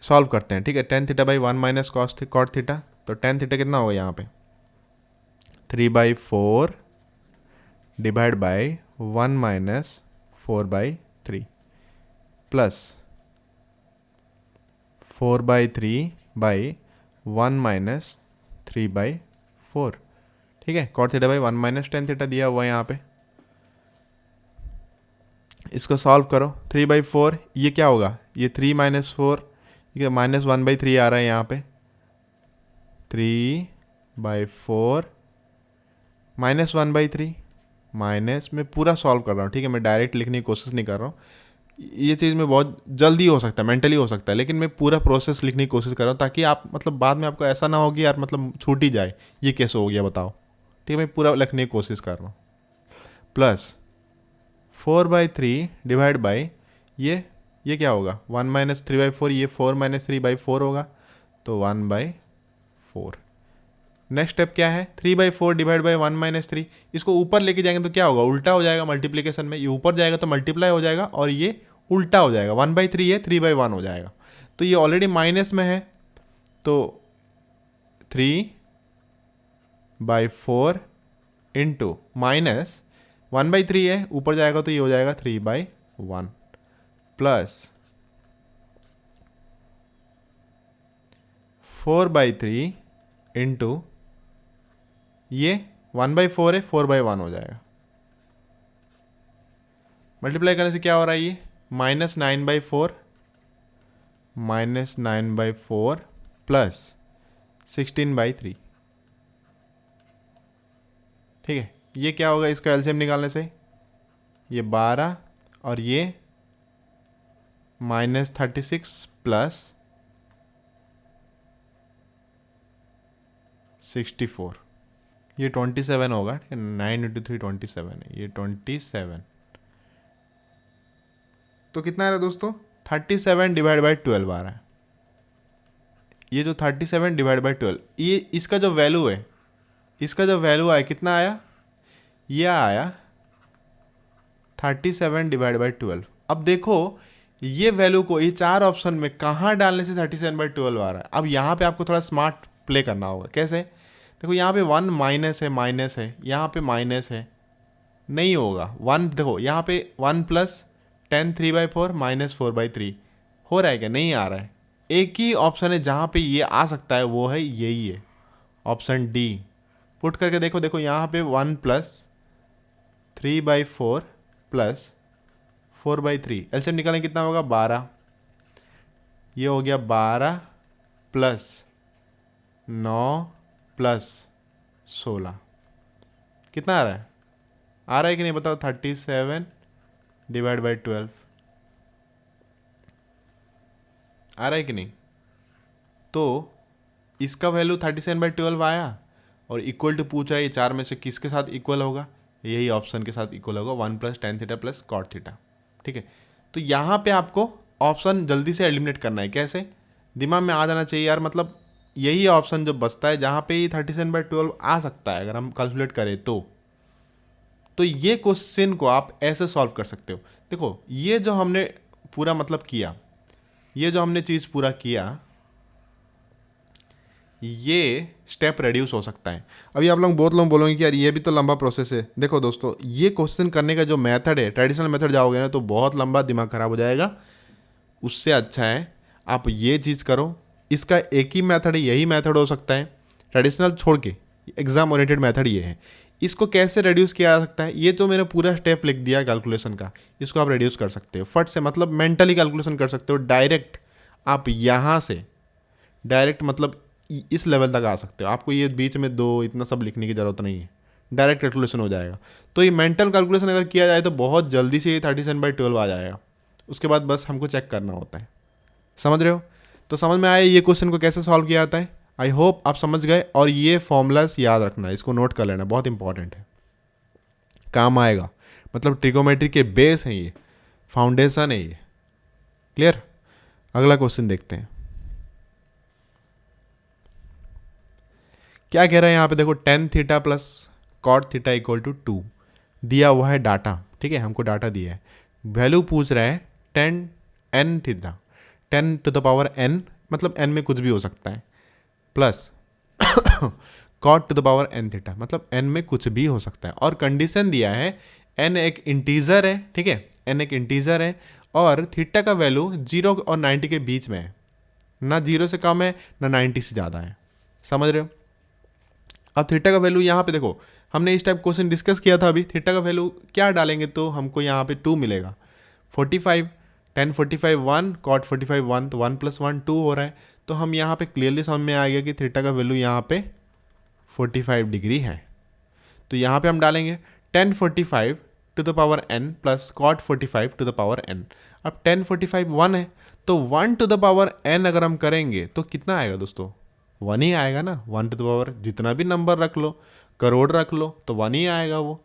सॉल्व करते हैं। ठीक है, tan theta by 1 minus cot theta, तो टेन थीटा कितना होगा यहाँ पे, 3/4 divide by 1 minus 4/3 plus 4/3/1 minus 3/4। ठीक है, cot theta by 1 minus tan theta दिया हुआ है यहाँ पे, इसको सॉल्व करो। 3/4 ये क्या होगा, ये 3 माइनस 4, ये -1/3 आ रहा है यहाँ पे, 3/4 -1/3 माइनस, मैं पूरा सॉल्व कर रहा हूँ। ठीक है, मैं डायरेक्ट लिखने की कोशिश नहीं कर रहा हूँ, ये चीज़ में बहुत जल्दी हो सकता है, मेंटली हो सकता है, लेकिन मैं पूरा प्रोसेस लिखने की कोशिश कर रहा हूँ, ताकि आप मतलब बाद में आपको ऐसा ना हो कि यार मतलब छूट ही जाए, ये कैसे हो गया बताओ। ठीक है, मैं पूरा लिखने की कोशिश कर रहा हूँ। प्लस 4/3 डिवाइड बाई ये क्या होगा, 1 माइनस 3/4, ये 4 माइनस 3/4 होगा, तो 1/4। नेक्स्ट स्टेप क्या है, 3/4 डिवाइड बाई 1 माइनस 3, इसको ऊपर लेके जाएंगे तो क्या होगा, उल्टा हो जाएगा मल्टीप्लीकेशन में, ये ऊपर जाएगा तो मल्टीप्लाई हो जाएगा, और ये उल्टा हो जाएगा, 1/3 है 3/1 हो जाएगा। तो ये ऑलरेडी माइनस में है, तो 3/4 इंटू माइनस 1/3 है, ऊपर जाएगा तो ये हो जाएगा 3/1 प्लस 4/3 इंटू ये 1/4 है, 4/1 हो जाएगा। मल्टीप्लाई करने से क्या हो रहा है, ये -9/4 प्लस 16/3। ठीक है, ये क्या होगा, इसका एलसीएम निकालने से ये 12, और ये -36 प्लस 64, ये 27 होगा। 9 × 3 27 है, ये 27। तो कितना आ रहा है दोस्तों, 37 डिवाइड बाई 12 आ रहा है। ये जो 37 डिवाइड बाई 12, ये इसका जो वैल्यू है, इसका जो वैल्यू आया कितना आया, ये आया 37 डिवाइड बाई 12। अब देखो ये वैल्यू को ये चार ऑप्शन में कहाँ डालने से 37/12 आ रहा है। अब यहाँ पे आपको थोड़ा स्मार्ट प्ले करना होगा। कैसे? देखो यहाँ पे 1 माइनस है, यहाँ पे माइनस है, नहीं होगा। 1 देखो यहाँ पे 1 प्लस 10 3/4 माइनस 4/3 हो रहा है क्या? नहीं आ रहा है। एक ही ऑप्शन है जहाँ पे ये आ सकता है, वो है यही है, ऑप्शन डी। पुट करके देखो, देखो यहाँ पे 1 प्लस 3/4 प्लस 4/3, एलसीएम निकालें कितना होगा? 12। ये हो गया 12 प्लस 9 प्लस 16, कितना आ रहा है? आ रहा है कि नहीं बताओ? 37 डिवाइड बाई 12 आ रहा है कि नहीं? तो इसका वैल्यू 37/12 आया और इक्वल टू पूछ रहा है ये चार में से किसके साथ इक्वल होगा? यही ऑप्शन के साथ इक्वल होगा, 1 plus tan theta plus cot theta. ठीक है, तो यहाँ पे आपको ऑप्शन जल्दी से एलिमिनेट करना है। कैसे? दिमाग में आ जाना चाहिए यार, मतलब यही ऑप्शन जो बचता है जहाँ पे 37/12 आ सकता है अगर हम कैलकुलेट करें तो ये क्वेश्चन को आप ऐसे सॉल्व कर सकते हो। देखो ये जो हमने पूरा मतलब किया, ये जो हमने चीज़ पूरा किया, ये स्टेप रिड्यूस हो सकता है। अभी आप लोग बहुत लोग बोलोगे कि यार ये भी तो लंबा प्रोसेस है। देखो दोस्तों, ये क्वेश्चन करने का जो मेथड है, ट्रेडिशनल मेथड जाओगे ना तो बहुत लंबा, दिमाग खराब हो जाएगा। उससे अच्छा है आप ये चीज़ करो। इसका एक ही मेथड है, यही मेथड हो सकता है ट्रेडिशनल छोड़ के, एग्जाम ओरिएंटेड मेथड ये है। इसको कैसे रिड्यूस किया जा सकता है? ये तो मैंने पूरा स्टेप लिख दिया कैलकुलेशन का, इसको आप रिड्यूस कर सकते हो फट से, मतलब मेंटली कैलकुलेशन कर सकते हो डायरेक्ट। आप यहाँ से डायरेक्ट मतलब इस लेवल तक आ सकते हो। आपको ये बीच में दो इतना सब लिखने की ज़रूरत नहीं है, डायरेक्ट कैलकुलेशन हो जाएगा। तो ये मेंटल कैलकुलेशन अगर किया जाए तो बहुत जल्दी से ये 37/12 आ जाएगा। उसके बाद बस हमको चेक करना होता है। समझ रहे हो? तो समझ में आया ये क्वेश्चन को कैसे सॉल्व किया जाता है? आई होप आप समझ गए। और ये फॉर्मूलास याद रखना, इसको नोट कर लेना, बहुत इंपॉर्टेंट है, काम आएगा। मतलब ट्रिगोमेट्री के बेस हैं ये, फाउंडेशन है ये। क्लियर? अगला क्वेश्चन देखते हैं क्या कह रहा है यहाँ पे। देखो tan theta plus cot theta equal to 2 दिया हुआ है डाटा। ठीक है, हमको डाटा दिया है, वैल्यू पूछ रहा है 10n theta, 10 to the power n, मतलब n में कुछ भी हो सकता है, plus cot to the power n theta, मतलब n में कुछ भी हो सकता है। और कंडीशन दिया है n एक इंटीजर है। ठीक है, n एक इंटीजर है और थीटा का वैल्यू 0 और 90 के बीच में है, ना 0 से कम है ना 90 से ज़्यादा है। समझ रहे हो? अब थीटा का वैल्यू यहाँ पे देखो, हमने इस टाइप क्वेश्चन डिस्कस किया था अभी। थीटा का वैल्यू क्या डालेंगे तो हमको यहाँ पे 2 मिलेगा। 45 10 45 1 कॉट 45 1, तो 1 प्लस 1 2 हो रहा है। तो हम यहाँ पे क्लियरली समझ में आ गया कि थीटा का वैल्यू यहाँ पे 45 डिग्री है। तो यहाँ पे हम डालेंगे 10 45 to the power n plus cot 45 to the power n। अब 10 45 1 है, तो 1 टू द पावर n अगर हम करेंगे तो कितना आएगा दोस्तों? 1 ही आएगा ना। 1 टू द पावर जितना भी नंबर रख लो, करोड़ रख लो, तो 1 ही आएगा वो।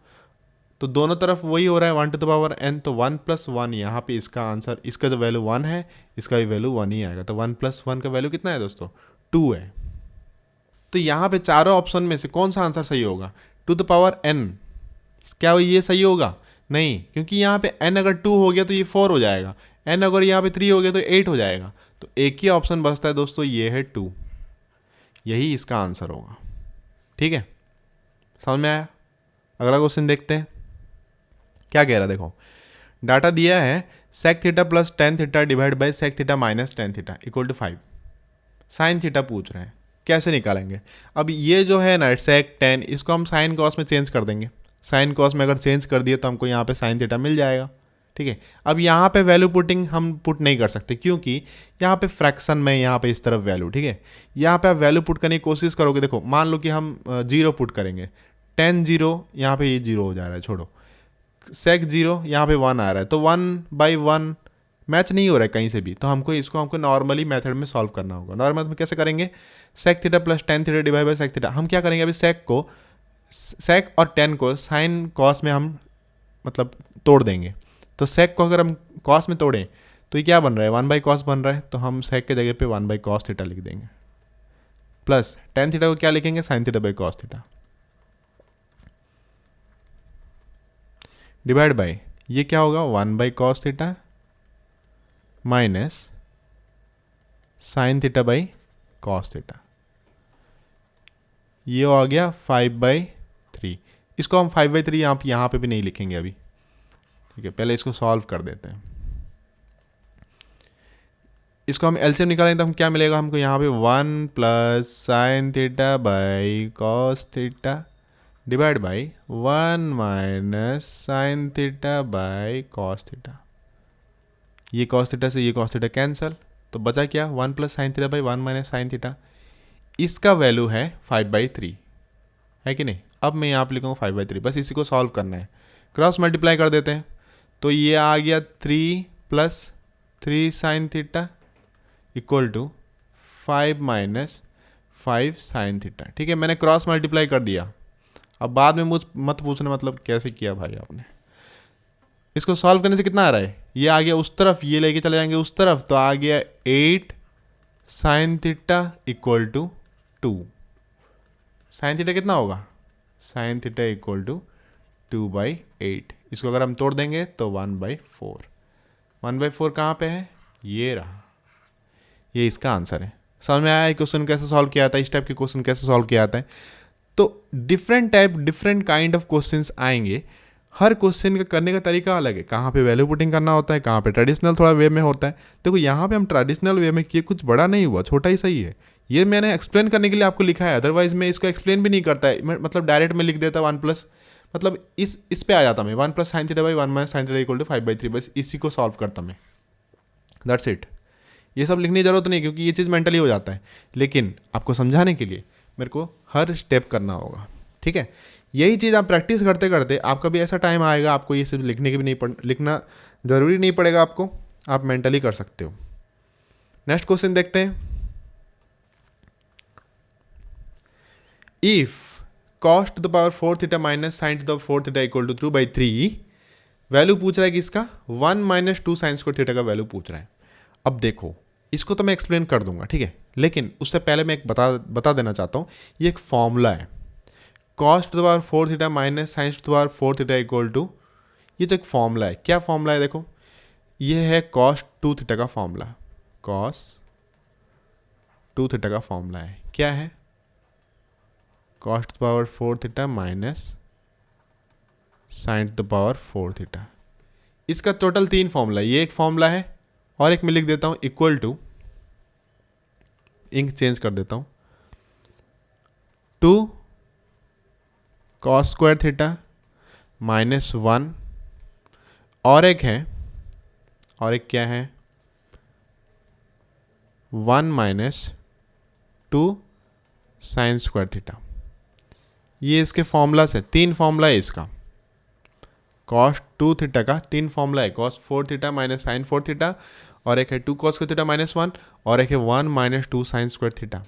तो दोनों तरफ वही हो रहा है 1 टू द पावर n, तो 1 प्लस 1 यहाँ पे इसका आंसर, इसका जो वैल्यू 1 है इसका भी वैल्यू 1 ही आएगा। तो 1 प्लस 1 का वैल्यू कितना है दोस्तों? 2 है। तो यहाँ पे चारों ऑप्शन में से कौन सा आंसर सही होगा? टू द पावर n, क्या ये सही होगा? नहीं, क्योंकि यहाँ पे n अगर 2 हो गया तो ये 4 हो जाएगा, n अगर यहाँ पे 3 हो गया तो 8 हो जाएगा। तो एक ही ऑप्शन बचता है दोस्तों, ये है 2, यही इसका आंसर होगा। ठीक है, समझ में आया? अगला क्वेश्चन देखते हैं क्या कह रहा है। देखो डाटा दिया है sec theta plus tan theta divide by sec theta minus tan theta equal to 5। Sine theta पूछ रहे हैं, कैसे निकालेंगे? अब ये जो है ना सेक टेन, इसको हम साइन कॉस में चेंज कर देंगे। साइन कॉस में अगर चेंज कर दिए तो हमको यहाँ पे साइन थीटा मिल जाएगा। ठीक है, अब यहाँ पे वैल्यू पुटिंग हम पुट नहीं कर सकते, क्योंकि यहाँ पे फ्रैक्शन में यहाँ पे इस तरफ वैल्यू। ठीक है, यहाँ पे आप वैल्यू पुट करने की कोशिश करोगे। देखो मान लो कि हम 0 पुट करेंगे, 10 0, यहाँ पे ये 0 हो जा रहा है, छोड़ो। सेक 0, यहाँ पे 1 आ रहा है, तो 1/1 मैच नहीं हो रहा है कहीं से भी। तो हमको नॉर्मली मेथड में सॉल्व करना होगा। नॉर्मल मेथड में कैसे करेंगे? Sec theta plus tan theta divide by sec theta. हम क्या करेंगे अभी? सेक और टेन को साइन कॉस में हम मतलब तोड़ देंगे। तो सेक को अगर हम कॉस में तोड़ें तो ये क्या बन रहा है? 1/cos बन रहा है। तो हम सेक के जगह पे 1/cos थीटा लिख देंगे, प्लस टेन थीटा को क्या लिखेंगे? Sign theta by cos theta, divide by ये क्या होगा 1/cos theta minus sine theta by cos theta. ये आ गया 5/3। इसको हम 5/3 यहाँ पे भी नहीं लिखेंगे अभी, ठीक है, पहले इसको सॉल्व कर देते हैं। इसको हम एलसीएम निकालेंगे तो हम क्या मिलेगा हमको यहाँ पे 1 plus sine theta by cos theta divide by 1 minus sine theta by cos theta. ये कॉस थीटा से ये कॉस थीटा कैंसल, तो बचा क्या 1 plus sine theta by 1 minus sine theta. इसका वैल्यू है 5/3, है कि नहीं। अब मैं यहाँ पे लिखूँगा 5/3, बस इसी को सॉल्व करना है। क्रॉस मल्टीप्लाई कर देते हैं, तो ये आ गया 3 plus 3 sine theta equal to 5 minus 5 sine theta. ठीक है, मैंने क्रॉस मल्टीप्लाई कर दिया। अब बाद में मुझ मत पूछना मतलब कैसे किया भाई आपने। इसको सॉल्व करने से कितना आ रहा है, ये आ गया उस तरफ, ये लेके चले जाएंगे उस तरफ, तो आ गया 8 sine theta equal to 2। Sine theta कितना होगा, साइन थीटा इक्वल टू 2/8। इसको अगर हम तोड़ देंगे तो 1/4। 1/4 कहाँ पे है, ये रहा, ये इसका आंसर है। समझ में आया क्वेश्चन कैसे सॉल्व किया जाता है, इस टाइप के क्वेश्चन कैसे सॉल्व किया जाता है। तो डिफरेंट काइंड ऑफ क्वेश्चंस आएंगे। हर क्वेश्चन का करने का तरीका अलग है। कहाँ पे वैल्यू पुटिंग करना होता है, कहाँ पे ट्रेडिशनल थोड़ा वे में होता है। देखो यहाँ पे हम ट्रेडिशनल वे में किए, कुछ बड़ा नहीं हुआ, छोटा ही सही है। ये मैंने एक्सप्लेन करने के लिए आपको लिखा है, अदरवाइज मैं इसको एक्सप्लेन भी नहीं करता है। मतलब डायरेक्ट में लिख देता 1 प्लस, मतलब इस पे आ जाता मैं 1 plus sine theta by 1 minus sine theta equal to 5/3, बस इसी को सॉल्व करता मैं, दैट्स इट। ये सब लिखने की जरूरत नहीं, क्योंकि ये चीज़ मेंटली हो जाता है। लेकिन आपको समझाने के लिए मेरे को हर स्टेप करना होगा, ठीक है। यही चीज़ आप प्रैक्टिस करते करते आपका भी ऐसा टाइम आएगा, आपको ये सब लिखने की भी नहीं लिखना ज़रूरी नहीं पड़ेगा आपको, आप मेंटली कर सकते हो। नेक्स्ट क्वेश्चन देखते हैं। If cos to the power 4 theta minus sine to the 4 theta equal to 2/3, value पूछ रहा है कि इसका 1 माइनस 2 साइन स्क्वायर थीटा का वैल्यू पूछ रहा है। अब देखो, इसको तो मैं एक्सप्लेन कर दूंगा, ठीक है, लेकिन उससे पहले मैं एक बता देना चाहता हूँ। ये एक फॉर्मूला है, cos to the power 4 theta minus sine to the power 4 theta equal to, ये तो एक फॉर्मूला है। क्या फॉर्मूला है, देखो ये है cos 2 थीटा का फॉर्मूला। cos 2 थीटा का फॉर्मूला है, क्या है, cos to the power 4 theta minus sine to the power 4 theta. इसका टोटल 3 फॉर्मूला, ये एक फॉर्मूला है और एक मैं लिख देता हूँ इक्वल टू, इंक चेंज कर देता हूँ, 2 cos स्क्वायर थीटा माइनस 1, और एक क्या है 1 माइनस 2 साइन स्क्वायर थीटा। ये इसके फॉर्मूला से 3 फॉर्मूला है इसका। cos 2 थीटा का 3 फॉर्मूला है, cos 4 theta minus sine 4 theta, और एक है 2 cos स्क्वायर थीटा माइनस 1, और एक है 1 माइनस 2 साइन स्क्वायर थीटा।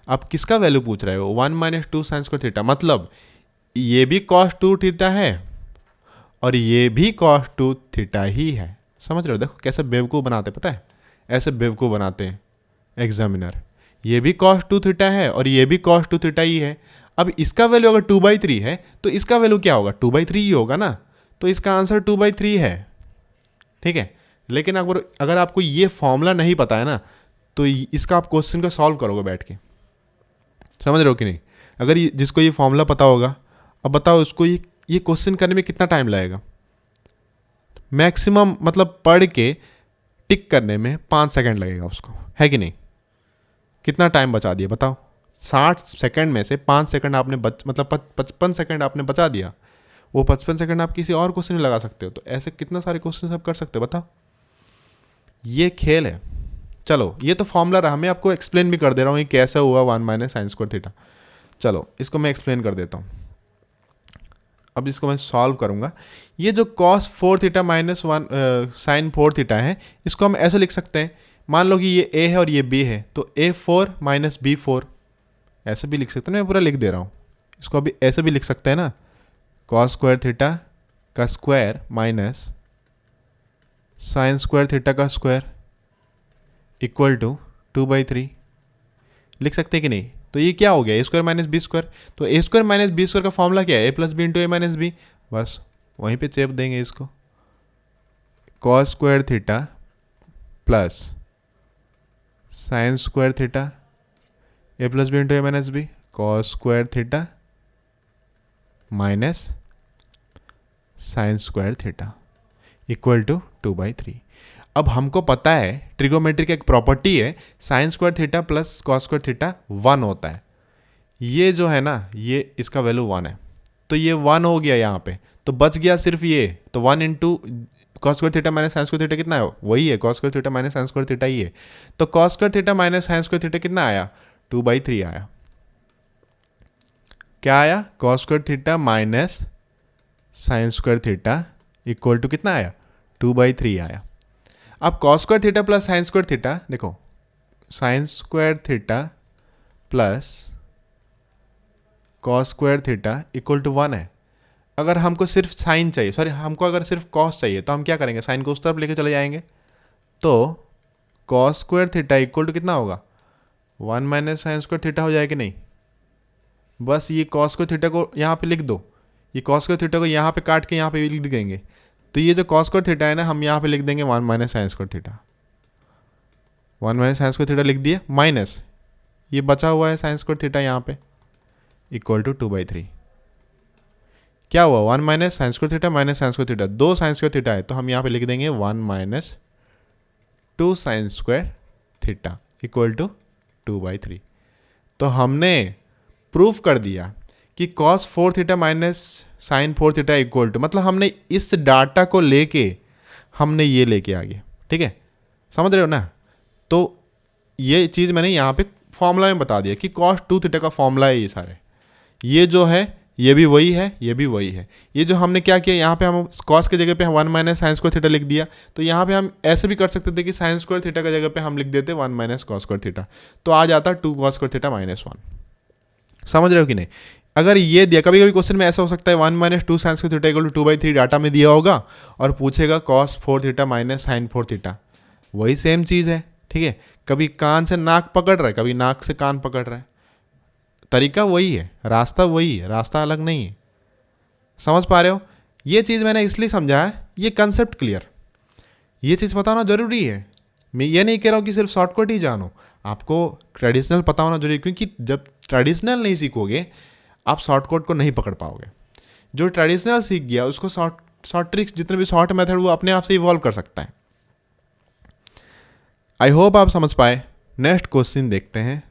अब किसका वैल्यू पूछ रहे हो, 1 माइनस 2 साइन स्क्वायर थीटा, मतलब ये भी cos 2 थीटा है और ये भी cos 2 थीटा ही है। समझ रहे हो, देखो कैसे बेवकूफ़ बनाते, पता है, ऐसे बेवकूफ़ बनाते हैं एग्जामिनर। ये भी cos 2 थीटा है और ये भी cos 2 थीटा ही है। अब इसका वैल्यू अगर 2/3 है तो इसका वैल्यू क्या होगा, 2/3 ही होगा ना, तो इसका आंसर 2/3 है, ठीक है। लेकिन अगर आपको ये फॉर्मूला नहीं पता है ना, तो इसका आप क्वेश्चन का सॉल्व करोगे बैठ के, समझ रहे हो कि नहीं। अगर जिसको ये फॉर्मूला पता होगा, अब बताओ उसको ये क्वेश्चन करने में कितना टाइम लगेगा। मैक्सिमम मतलब पढ़ के टिक करने में 5 सेकंड लगेगा उसको, है कि नहीं। कितना टाइम बचा दिया बताओ, 60 सेकंड में से 5 सेकंड आपने मतलब 55 सेकंड आपने बचा दिया। वो 55 सेकंड आप किसी और क्वेश्चन में लगा सकते हो। तो ऐसे कितना सारे क्वेश्चन आप कर सकते हो बताओ, ये खेल है। चलो ये तो फॉर्मूला रहा, मैं आपको एक्सप्लेन भी कर दे रहा हूँ ये कैसे हुआ 1 माइनस साइन स्क्वायर थीटा। चलो इसको मैं एक्सप्लेन कर देता हूँ। अब इसको मैं सॉल्व करूँगा। ये जो cos 4 theta minus 1 sine 4 theta है, इसको हम ऐसे लिख सकते हैं, मान लो कि ये a है और ये b है, तो a4 माइनस b4 ऐसे भी लिख सकते हैं। मैं पूरा लिख दे रहा हूँ, इसको अभी ऐसे भी लिख सकते हैं ना, cos स्क्वायर थीटा का square minus sine square theta का स्क्वायर इक्वल टू 2/3 लिख सकते हैं कि नहीं। तो ये क्या हो गया, a square minus B square. तो a square minus B square का फॉर्मूला क्या है, a plus B into A minus B, बस वहीं पे चेप देंगे इसको, cos square theta plus sine square theta A plus B into A minus B, cos square theta minus sine square theta equal to 2/3। अब हमको पता है ट्रिगोमेट्री का एक प्रॉपर्टी है, sign square theta plus cos square theta 1 होता है। ये जो है ना, ये इसका वैल्यू 1 है, तो ये 1 हो गया यहाँ पे, तो बच गया सिर्फ ये। तो 1 into cos square theta minus sine square theta कितना है, वही है, cos square theta minus sine square theta ही है। तो cos square theta minus sine square theta कितना आया, 2/3 आया। क्या आया, cos square theta minus sine square theta equal to कितना आया, 2/3 आया। अब cos square theta plus sine square theta, देखो sine square theta plus cos square theta equal to 1 है। अगर हमको सिर्फ साइन चाहिए, सॉरी हमको अगर सिर्फ कॉस चाहिए, तो हम क्या करेंगे, साइन को उस तरफ लेके चले जाएंगे। तो cos square theta equal to कितना होगा, 1 माइनस साइन स्क्वायर थीटा हो जाएगा कि नहीं। बस ये कॉस स्क्वायर थीटा को यहाँ पे लिख दो, ये कॉस स्क्वायर थीटा को यहाँ पे काट के यहाँ पे लिख देंगे। तो ये जो कॉस स्क्वायर थीटा है ना, हम यहाँ पे लिख देंगे 1 minus sine square theta. 1 minus sine square theta लिख दिया, माइनस ये बचा हुआ है साइन स्क्वायर थीटा यहाँ पे इक्वल टू 2/3। क्या हुआ, 1 minus sine square theta minus sine square theta, 2 sine square theta है, तो हम यहाँ पे लिख देंगे 1 minus 2 sine square theta equal to 2/3। तो हमने प्रूफ कर दिया कि cos 4 theta minus sine 4 theta equal to, मतलब हमने इस डाटा को लेके हमने ये लेके आ गए, ठीक है, समझ रहे हो ना। तो ये चीज़ मैंने यहाँ पे फॉर्मूला में बता दिया कि cos 2 थीटा का फॉर्मूला है ये सारे, ये जो है ये भी वही है, ये भी वही है। ये जो हमने क्या किया, यहाँ पे हम cos की जगह पे 1 माइनस साइन स्क्वायर थीटा लिख दिया। तो यहाँ पे हम ऐसे भी कर सकते थे कि साइन स्क्वायर थीटा की जगह पे हम लिख देते 1 माइनस कॉस स्क्वायर थीटा, तो आ जाता 2 कॉस स्क्वायर थीटा माइनस 1। समझ रहे हो कि नहीं। अगर ये दिया, कभी कभी क्वेश्चन में ऐसा हो सकता है 1 minus 2 sine square theta equal to 2/3 data में दिया होगा और पूछेगा cos 4 theta minus sine 4 theta, वही सेम चीज़ है, ठीक है। कभी कान से नाक पकड़ रहा है, कभी नाक से कान पकड़ रहा है, तरीका वही है, रास्ता वही है, रास्ता अलग नहीं है। समझ पा रहे हो। ये चीज़ मैंने इसलिए समझा है, ये कंसेप्ट क्लियर, ये चीज़ पता होना जरूरी है। मैं ये नहीं कह रहा हूँ कि सिर्फ शॉर्टकट ही जानो, आपको ट्रेडिशनल पता होना जरूरी है, क्योंकि जब ट्रेडिशनल नहीं सीखोगे आप शॉर्टकट को नहीं पकड़ पाओगे। जो ट्रेडिशनल सीख गया उसको शॉर्ट ट्रिक्स, जितने भी शॉर्ट मेथड, वो अपने आप से इवॉल्व कर सकता है। आई होप आप समझ पाए। नेक्स्ट क्वेश्चन देखते हैं,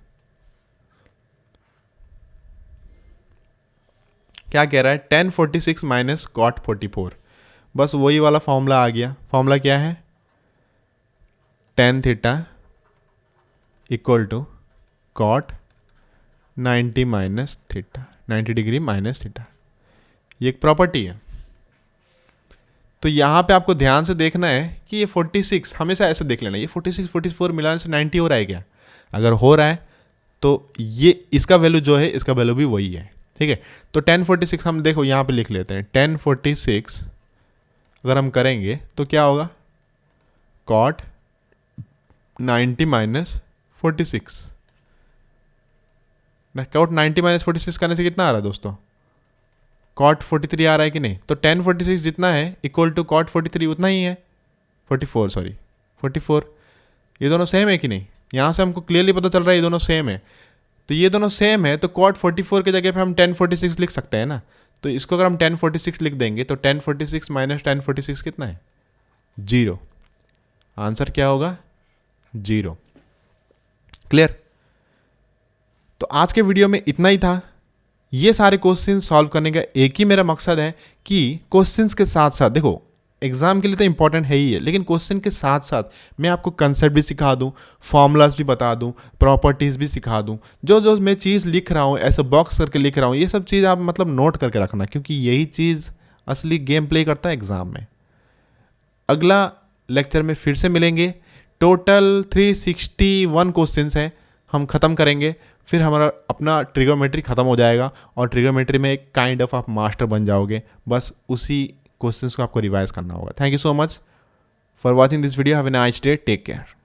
क्या कह रहा है, tan 46 माइनस cot 44। बस वही वाला फॉर्मूला आ गया। फॉर्मूला क्या है, tan theta equal to cot 90 minus theta, 90 degree minus theta, ये एक प्रॉपर्टी है। तो यहाँ पे आपको ध्यान से देखना है कि ये 46 हमेशा ऐसे देख लेना, ये 46 44 मिलाने से 90 हो रहा है क्या। अगर हो रहा है तो ये इसका वैल्यू जो है, इसका वैल्यू भी वही है, ठीक है। तो tan 46 हम देखो यहाँ पे लिख लेते हैं, tan 46 अगर हम करेंगे तो क्या होगा, cot 90 माइनस 46 ना, cot 90 माइनस 46 करने से कितना आ रहा है दोस्तों, cot 43 आ रहा है कि नहीं। तो tan 46 जितना है इक्वल टू cot 43 उतना ही है, 44। ये दोनों सेम है कि नहीं, यहाँ से हमको क्लियरली पता चल रहा है ये दोनों सेम है। तो ये दोनों सेम है, तो cot 44 की जगह पे हम tan 46 लिख सकते हैं ना। तो इसको अगर हम tan 46 लिख देंगे तो tan 46 माइनस tan 46 कितना है, 0। आंसर क्या होगा, 0। क्लियर। तो आज के वीडियो में इतना ही था। ये सारे क्वेश्चन सॉल्व करने का एक ही मेरा मकसद है कि क्वेश्चंस के साथ साथ, देखो एग्जाम के लिए तो इंपॉर्टेंट है ही है, लेकिन क्वेश्चन के साथ साथ मैं आपको कंसेप्ट भी सिखा दूं, फॉर्मूलाज भी बता दूं, प्रॉपर्टीज़ भी सिखा दूं। जो जो मैं चीज़ लिख रहा हूं, ऐसे बॉक्स करके लिख रहा हूं, ये सब चीज़ आप मतलब नोट करके रखना, क्योंकि यही चीज़ असली गेम प्ले करता है एग्ज़ाम में। अगला लेक्चर में फिर से मिलेंगे। टोटल 361 क्वेश्चन है, हम ख़त्म करेंगे, फिर हमारा अपना ट्रिगोमेट्री ख़त्म हो जाएगा और ट्रिगोमेट्री में एक काइंड ऑफ आप मास्टर बन जाओगे। बस उसी क्वेश्चंस को आपको रिवाइज करना होगा। Thank you so much for watching this video. Have a nice day, take care.